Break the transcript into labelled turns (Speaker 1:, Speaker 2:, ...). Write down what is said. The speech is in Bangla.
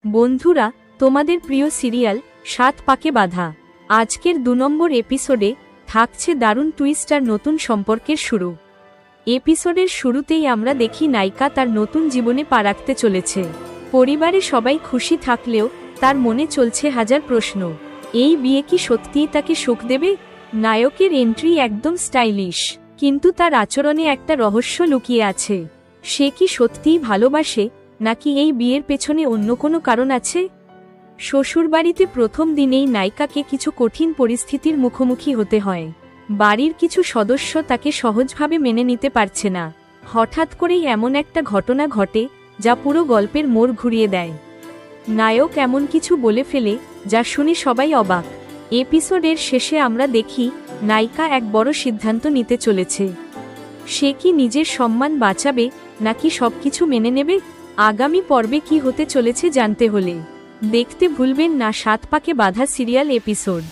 Speaker 1: বন্ধুরা, তোমাদের প্রিয় সিরিয়াল ৭ পাকে বাঁধা আজকের ২ নম্বর এপিসোডে থাকছে দারুণ টুইস্ট আর নতুন সম্পর্কের শুরু। এপিসোডের শুরুতেই আমরা দেখি নায়িকা তার নতুন জীবনে পা রাখতে চলেছে। পরিবারে সবাই খুশি থাকলেও তার মনে চলছে হাজার প্রশ্ন। এই বিয়ে কি সত্যিই তাকে সুখ দেবে? নায়কের এন্ট্রি একদম স্টাইলিশ, কিন্তু তার আচরণে একটা রহস্য লুকিয়ে আছে। সে কি সত্যিই ভালোবাসে, নাকি এই বিয়ের পেছনে অন্য কোনো কারণ আছে? শ্বশুরবাড়িতে প্রথম দিনেই নায়িকাকে কিছু কঠিন পরিস্থিতির মুখোমুখি হতে হয়। বাড়ির কিছু সদস্য তাকে সহজভাবে মেনে নিতে পারছে না। হঠাৎ করেই এমন একটা ঘটনা ঘটে যা পুরো গল্পের মোড় ঘুরিয়ে দেয়। নায়ক এমন কিছু বলে ফেলে যা শুনে সবাই অবাক। এপিসোডের শেষে আমরা দেখি নায়িকা এক বড় সিদ্ধান্ত নিতে চলেছে। সে কি নিজের সম্মান বাঁচাবে, নাকি সবকিছু মেনে নেবে? আগামী পর্বে কি হতে চলেছে জানতে হলে দেখতে ভুলবেন না ৭ পাকে বাঁধা সিরিয়াল এপিসোড।